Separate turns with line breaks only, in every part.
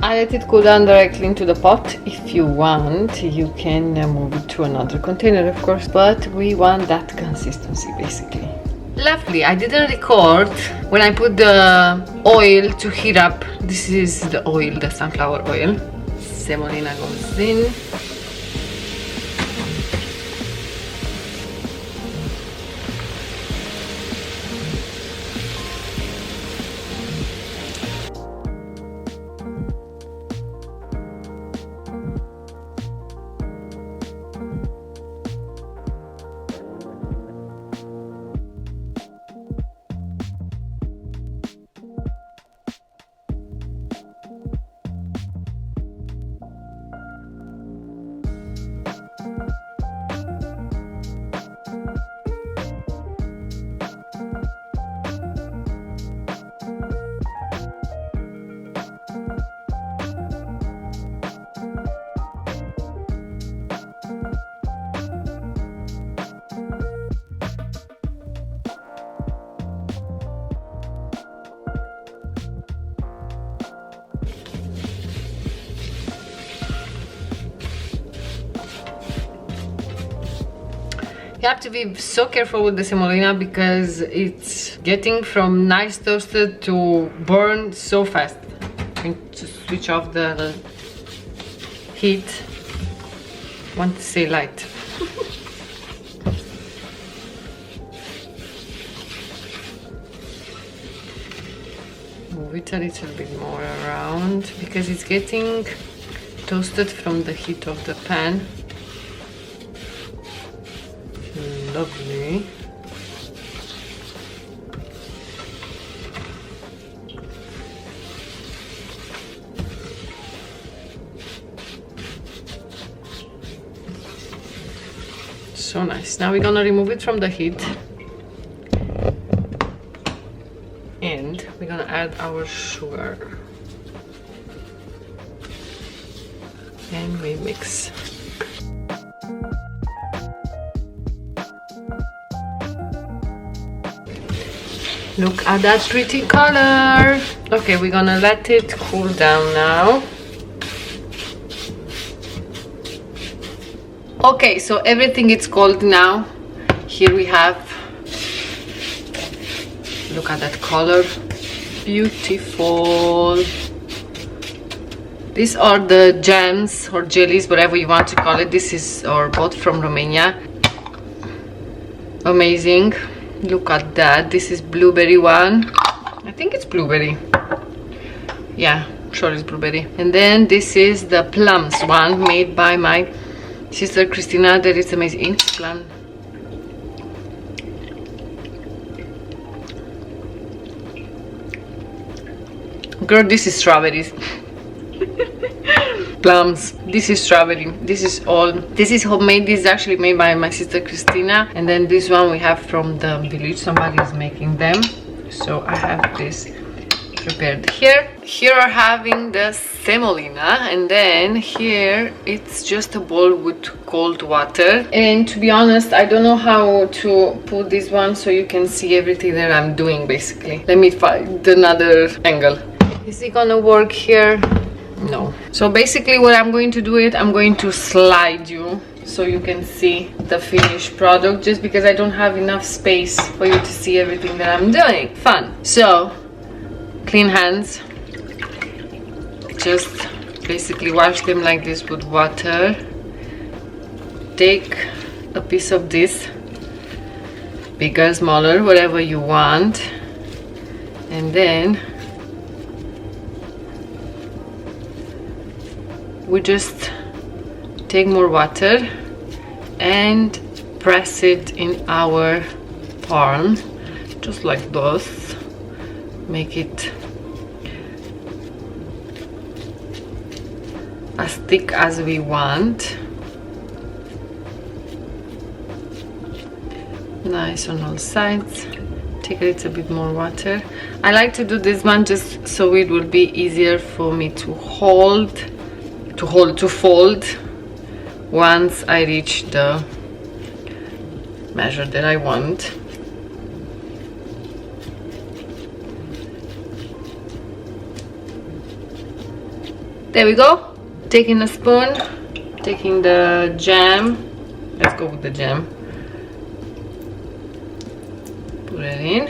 I let it cool down directly into the pot. If you want, you can move it to another container, of course, but we want that consistency basically. Lovely. I didn't record when I put the oil to heat up. This is the oil, the sunflower oil. Semolina goes in. You have to be so careful with the semolina because it's getting from nice toasted to burn so fast. I'm going to switch off the heat. I want to say light. Move it a little bit more around because it's getting toasted from the heat of the pan. Lovely. So nice. Now we're gonna remove it from the heat and we're gonna add our sugar and we mix. Look at that pretty color. Okay, we're gonna let it cool down now. Okay, so everything is cold now. Here we have, look at that color, beautiful. These are the jams or jellies, whatever you want to call it. This is or bought from Romania. Amazing. Look at that. This is blueberry one. I think it's blueberry. Yeah, sure it's blueberry. And then this is the plums one made by my sister Christina. That is amazing. Plum. Girl, this is strawberries. Plums. This is strawberry. This is all. This is homemade. This is actually made by my sister Christina. And then this one we have from the village. Somebody is making them. So I have this prepared here. Here are having the semolina, and then here it's just a bowl with cold water. And to be honest, I don't know how to put this one so you can see everything that I'm doing basically. Let me find another angle. Is it gonna work here? No. So basically what I'm going to do it, I'm going to slide you so you can see the finished product, just because I don't have enough space for you to see everything that I'm doing. Fun. So clean hands, just basically wash them like this with water. Take a piece of this, bigger, smaller, whatever you want, and then we just take more water and press it in our palm, just like this. Make it as thick as we want. Nice on all sides. Take a little bit more water. I like to do this one just so it will be easier for me to fold once I reach the measure that I want. There we go. Taking a spoon, taking the jam. Let's go with the jam. Put it in.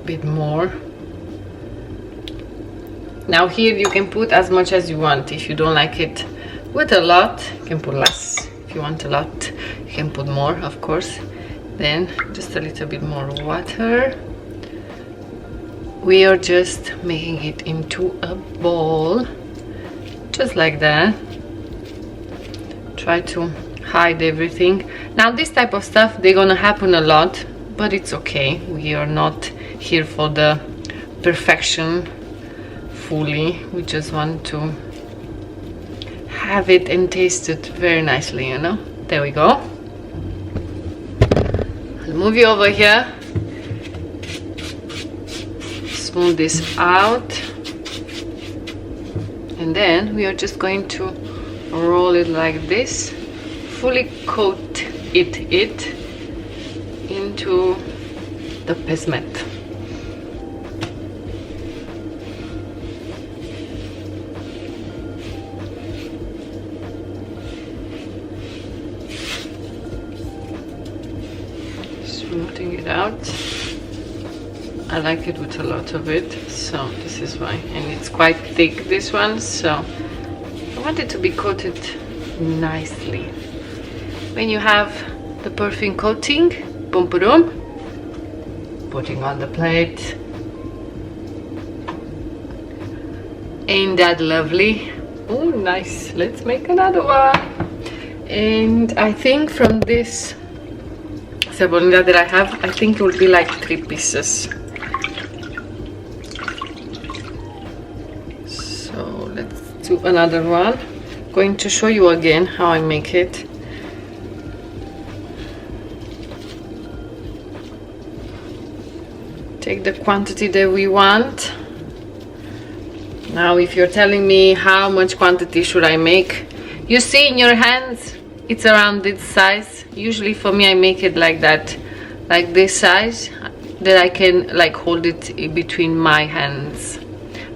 Bit more. Now here you can put as much as you want. If you don't like it with a lot, you can put less. If you want a lot, you can put more, of course. Then just a little bit more water. We are just making it into a ball, just like that. Try to hide everything. Now this type of stuff, they're gonna happen a lot, but it's okay. We are not here for the perfection fully. We just want to have it and taste it very nicely, you know. There we go. I'll move you over here. Smooth this out, and then we are just going to roll it like this, fully coat it into the Pesmet. Smoothing it out. I like it with a lot of it, so this is why. And it's quite thick, this one, so I want it to be coated nicely. When you have the perfect coating, boom boom, putting on the plate. Ain't that lovely? Oh, nice. Let's make another one. And I think from this semolina that I have, I think it will be like 3 pieces. So let's do another one. Going to show you again how I make it. Take the quantity that we want. Now if you're telling me how much quantity should I make, you see in your hands it's around this size. Usually for me I make it like that, like this size, that I can like hold it in between my hands.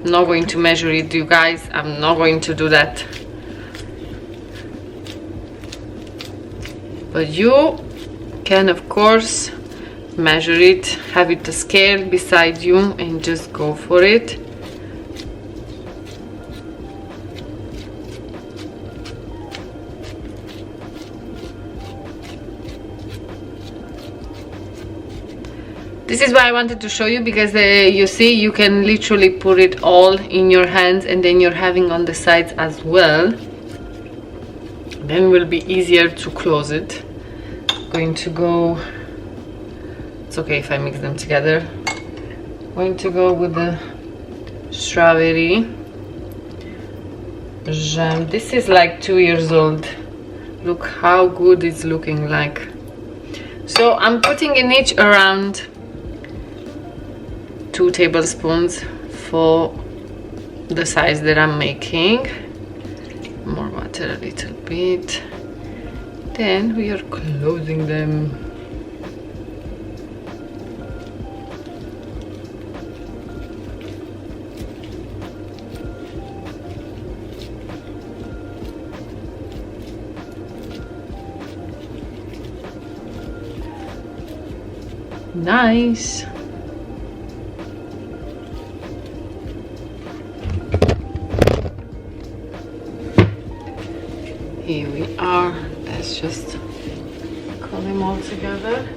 I'm not going to measure it, you guys. I'm not going to do that. But you can of course measure it, have it a scale beside you and just go for it. This is why I wanted to show you, because you see you can literally put it all in your hands and then you're having on the sides as well. Then it will be easier to close it. Going to go, it's okay if I mix them together. Going to go with the strawberry jam. This is like 2 years old. Look how good it's looking like. So I'm putting in each around 2 tablespoons for the size that I'm making. More water a little bit. Then we are closing them. Nice. Here we are. Let's just call them all together.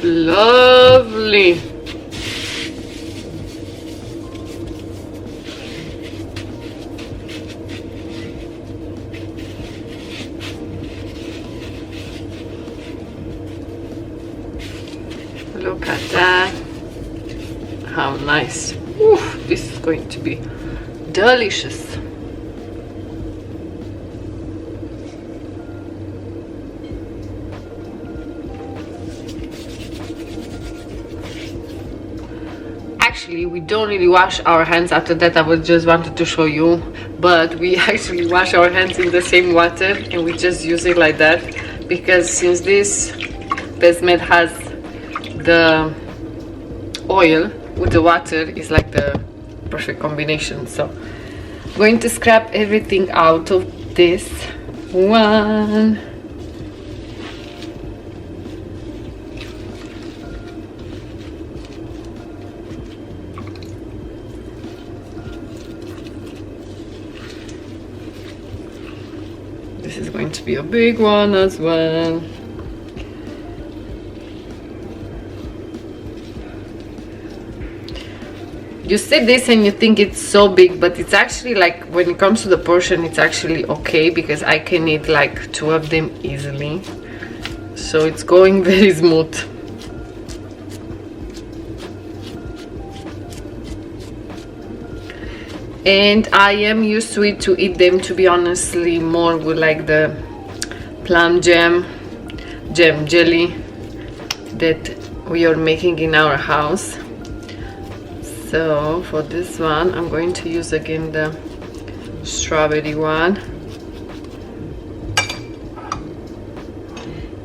Lovely. Look at that. How nice. Oof, this is going to be delicious. Actually, we don't really wash our hands after that. I was just wanted to show you, but we actually wash our hands in the same water and we just use it like that, because since this Pesmet has the oil with the water, is like the perfect combination. So I'm going to scrap everything out of this one. This is going to be a big one as well. You see this and you think it's so big, but it's actually, like, when it comes to the portion, it's actually okay, because I can eat like 2 of them easily. So it's going very smooth. And I am used to it to eat them, to be honestly, more with like the plum jam jelly that we are making in our house. So for this one I'm going to use again the strawberry one,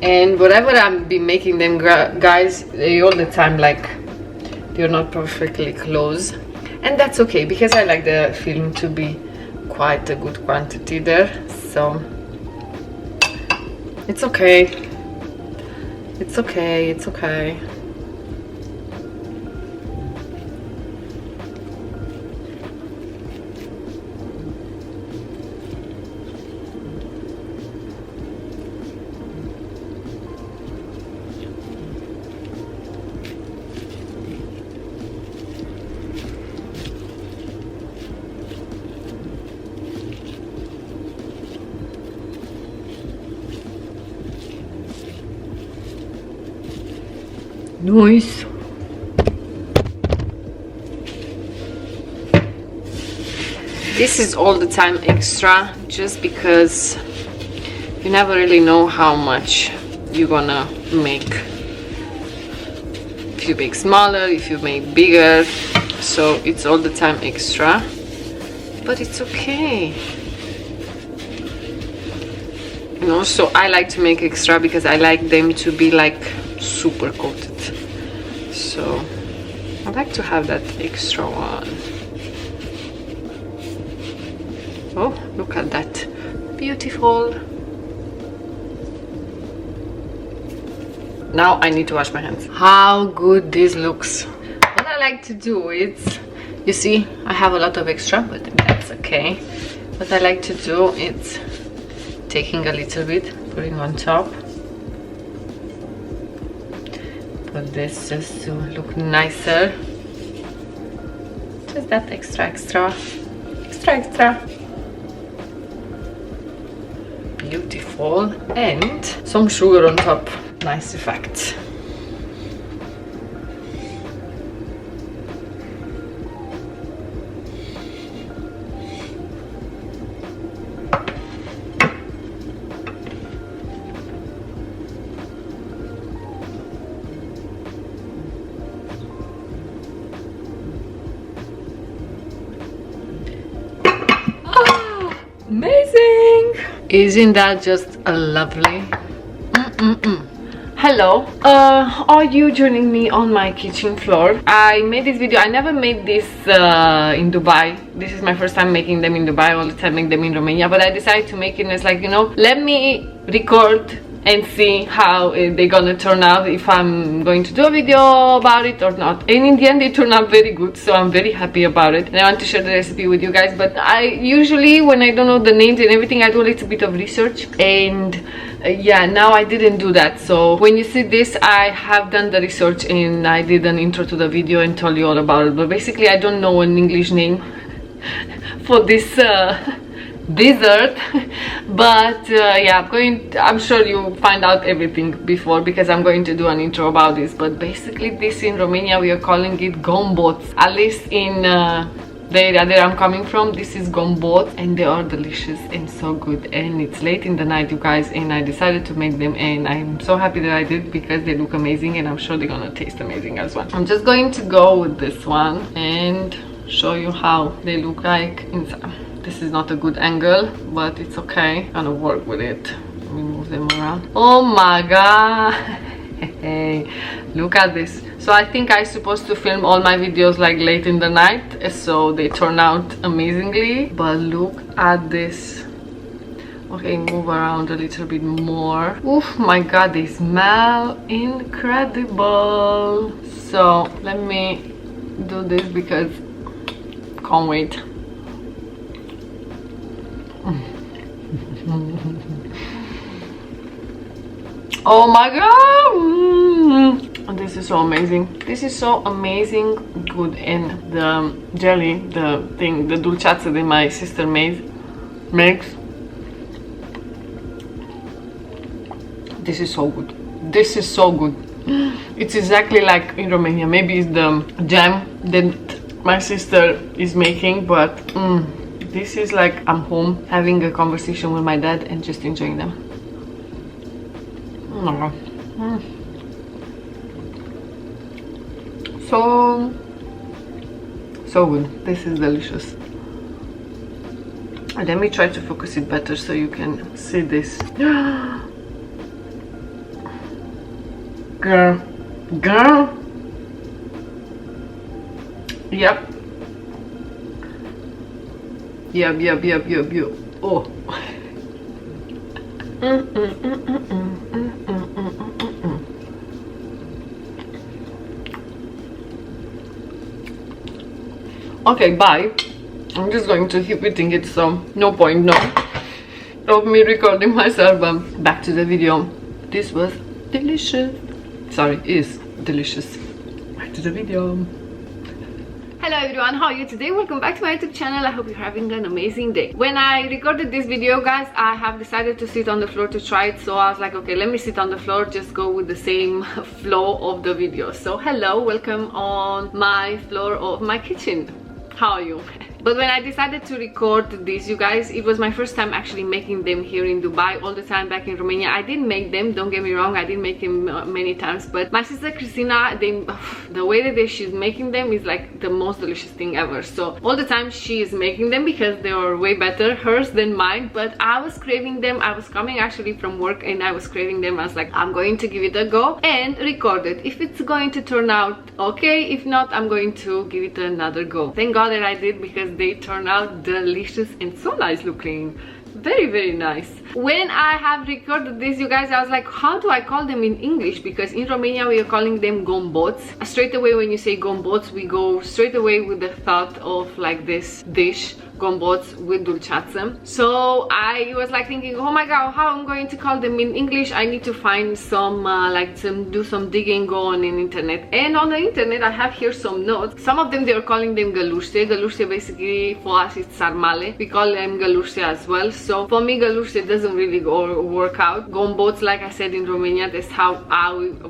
and whatever I'm be making them, guys, they all the time, like, they're not perfectly close, and that's okay, because I like the filling to be quite a good quantity there, so it's okay, it's okay, it's okay. Nice. This is all the time extra, just because you never really know how much you're gonna make. If you make smaller, if you make bigger, so it's all the time extra, but it's okay. And also I like to make extra because I like them to be like super coated, so I like to have that extra one. Oh, look at that, beautiful. Now I need to wash my hands. How good this looks. What I like to do is, you see I have a lot of extra, but that's okay. What I like to do is taking a little bit, putting on top. But this just to look nicer. Just that extra. Beautiful. And some sugar on top. Nice effect. Amazing! Isn't that just a lovely? Hello, are you joining me on my kitchen floor? I made this video. I never made this in Dubai. This is my first time making them in Dubai. All the time make them in Romania, but I decided to make it as, like, you know, let me record and see how they're gonna turn out, if I'm going to do a video about it or not. And in the end they turned out very good, so I'm very happy about it, and I want to share the recipe with you guys. But I usually, when I don't know the names and everything, I do a little bit of research, and yeah, now I didn't do that. So when you see this, I have done the research and I did an intro to the video and told you all about it. But basically I don't know an English name for this dessert. But yeah, I'm sure you find out everything before, because I'm going to do an intro about this. But basically, this in Romania we are calling it gombots, at least in the area that I'm coming from. This is gombot, and they are delicious and so good. And it's late in the night, you guys, and I decided to make them, and I'm so happy that I did, because they look amazing, and I'm sure they're gonna taste amazing as well. I'm just going to go with this one and show you how they look like inside. This is not a good angle, but it's okay. I'm gonna work with it. Let me move them around. Oh my god. Hey, look at this. So I think I'm supposed to film all my videos like late in the night, so they turn out amazingly. But look at this. Okay, move around a little bit more. Oof, my god, they smell incredible. So let me do this, because can't wait. Oh my god, this is so amazing. This is so amazing good. And the jelly, the dulceață that my sister makes, this is so good. This is so good. It's exactly like in Romania. Maybe it's the jam that my sister is making, but this is like I'm home having a conversation with my dad and just enjoying them. Oh my god. So good. This is delicious. Let me try to focus it better so you can see this. Girl. Yep. Oh. Okay, bye. I'm just going to keep eating it, so no point, no, of me recording myself. But back to the video. This was delicious. Sorry, is delicious. Back to the video. Hello everyone, how are you today? Welcome back to my YouTube channel. I hope you're having an amazing day. When I recorded this video, guys, I have decided to sit on the floor to try it. So I was like, okay, let me sit on the floor, just go with the same flow of the video. So hello, welcome on my floor of my kitchen. How are you? But when I decided to record this, you guys, it was my first time actually making them here in Dubai. All the time back in Romania, I didn't make them, don't get me wrong, I didn't make them many times. But my sister Christina, the way that she's making them is like the most delicious thing ever. So all the time she is making them, because they are way better, hers than mine. But I was craving them. I was coming actually from work and I was craving them. I was like, I'm going to give it a go and record it. If it's going to turn out okay, if not, I'm going to give it another go. Thank God that I did, because they turn out delicious and so nice looking. Very nice. When I have recorded this, you guys, I was like, how do I call them in English? Because in Romania we are calling them gombots. Straight away when you say gombots, we go straight away with the thought of like this dish, gombots with dulceață. So I was like thinking, oh my god, how I'm going to call them in English? I need to find some do some digging, go on in internet. And on the internet I have here some notes. Some of them they are calling them galuște. Galuște basically for us it's sarmale. We call them galuște as well. So for me galuște doesn't really work out. Gombots, like I said in Romania, that's how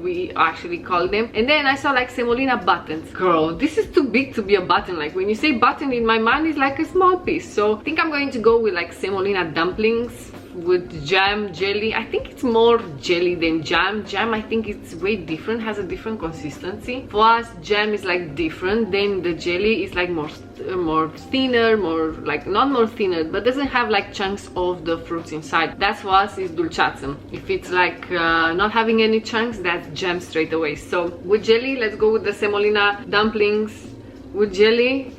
we actually call them. And then I saw like semolina buttons. Girl, this is too big to be a button. Like when you say button, in my mind it's like a small piece. So I think I'm going to go with like semolina dumplings with jam, jelly. I think it's more jelly than jam. Jam, I think it's way different, has a different consistency. For us, jam is like different. Then the jelly is like more thinner, more like not more thinner, but doesn't have like chunks of the fruits inside. That's for us is dulceață. If it's like not having any chunks, that's jam straight away. So with jelly, let's go with the semolina dumplings with jelly.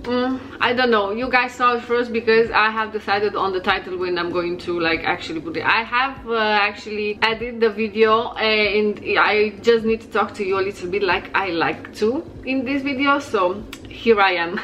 I don't know, you guys saw it first, because I have decided on the title when I'm going to like actually put it. I have actually edited the video, and I just need to talk to you a little bit like I like to in this video, so here I am.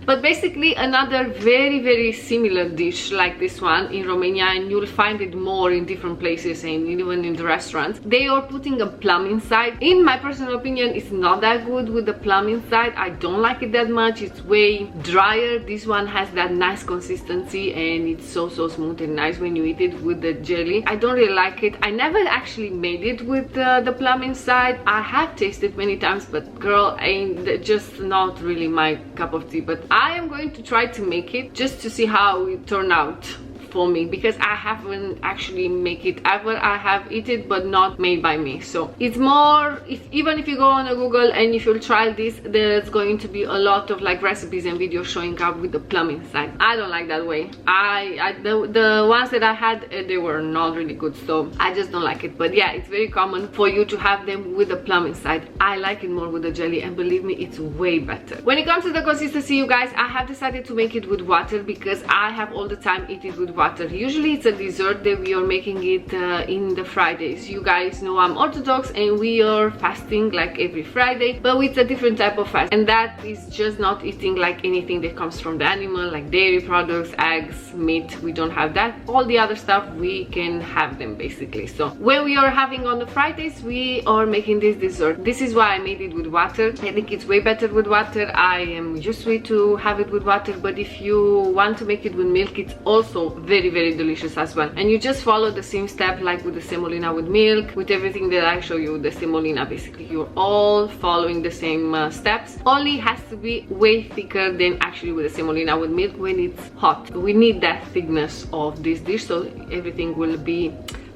But basically another very similar dish like this one in Romania, and you'll find it more in different places and even in the restaurants. They are putting a plum inside. In my personal opinion, it's not that good with the plum inside. I don't like it that much. It's way drier. This one has that nice consistency and it's so smooth and nice when you eat it with the jelly. I don't really like it. I never actually made it with the plum inside. I have tasted many times, but girl, ain't just not really my cup of tea. But I am going to try to make it just to see how it turned out for me, because I haven't actually make it ever. I have eaten it but not made by me. So it's more, even if you go on a Google and if you'll try this, there's going to be a lot of like recipes and videos showing up with the plum inside. I don't like that way. The ones that I had, they were not really good, so I just don't like it. But yeah, it's very common for you to have them with the plum inside. I like it more with the jelly, and believe me, it's way better. When it comes to the consistency, you guys, I have decided to make it with water because I have all the time eat it with water. Usually it's a dessert that we are making it in the Fridays. You guys know I'm Orthodox and we are fasting like every Friday, but with a different type of fast, and that is just not eating like anything that comes from the animal, like dairy products, eggs, meat. We don't have that. All the other stuff we can have them basically. So when we are having on the Fridays, we are making this dessert. This is why I made it with water. I think it's way better with water. I am used to have it with water, but if you want to make it with milk, it's also very delicious as well. And you just follow the same step like with the semolina with milk, with everything that I show you. The semolina, basically you're all following the same steps, only has to be way thicker than actually with the semolina with milk when it's hot. We need that thickness of this dish so everything will be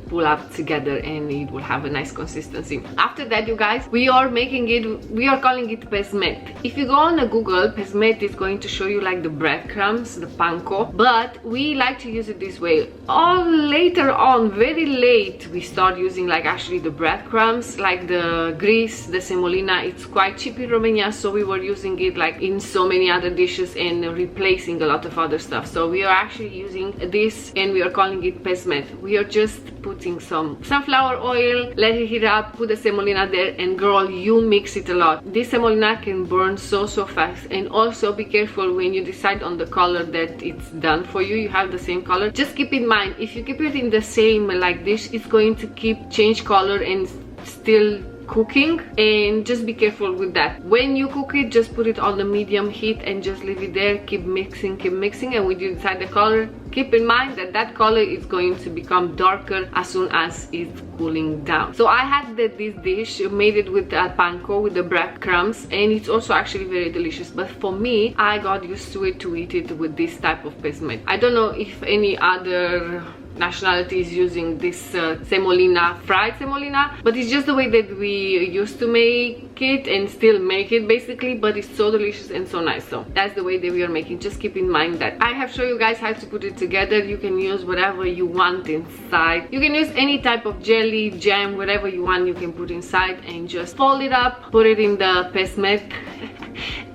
pull up together and it will have a nice consistency. After that, you guys, we are making it, we are calling it Pesmet. If you go on a Google, Pesmet is going to show you like the breadcrumbs, the panko, but we like to use it this way. All later on, very late, we start using like actually the breadcrumbs, like the grease, the semolina. It's quite cheap in Romania, so we were using it like in so many other dishes and replacing a lot of other stuff. So we are actually using this and we are calling it Pesmet. We are just putting some sunflower oil, let it heat up, put the semolina there, and girl, you mix it a lot. This semolina can burn so fast. And also be careful when you decide on the color that it's done for you. You have the same color. Just keep in mind, if you keep it in the same like dish, it's going to change color and still cooking, and just be careful with that. When you cook it, just put it on the medium heat and just leave it there. Keep mixing, and when you decide the color, keep in mind that that color is going to become darker as soon as it's cooling down. So I had this dish, made it with panko, with the breadcrumbs, and it's also actually very delicious. But for me, I got used to it to eat it with this type of pesmet. I don't know if any other nationality is using this semolina, fried semolina, but it's just the way that we used to make it and still make it basically. But it's so delicious and so nice. So that's the way that we are making. Just keep in mind that I have shown you guys how to put it together. You can use whatever you want inside. You can use any type of jelly, jam, whatever you want, you can put inside, and just fold it up, put it in the pesmet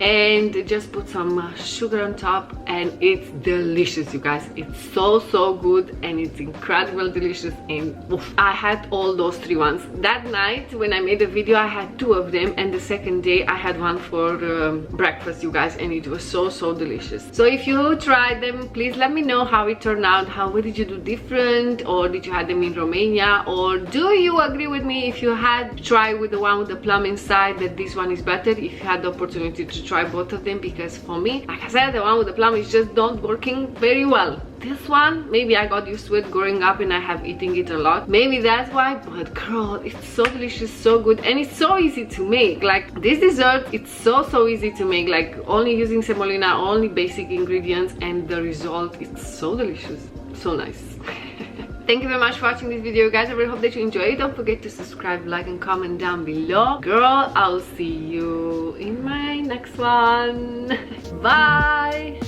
and just put some sugar on top, and it's delicious, you guys. It's so good and it's incredible delicious. And oof, I had all those 3 ones that night when I made the video. I had 2 of them, and the second day I had one for breakfast, you guys, and it was so delicious. So if you tried them, please let me know how it turned out. What did you do different, or did you have them in Romania, or do you agree with me if you had tried with the one with the plum inside that this one is better, if you had the opportunity to try both of them? Because for me, like I said, the one with the plum is just not working very well. This one, maybe I got used to it growing up and I have eaten it a lot, maybe that's why. But girl, it's so delicious, so good, and it's so easy to make. Like this dessert, it's so easy to make, like only using semolina, only basic ingredients, and the result is so delicious, so nice. Thank you very much for watching this video, guys. I really hope that you enjoyed it. Don't forget to subscribe, like, and comment down below. Girl, I'll see you in my next one. Bye.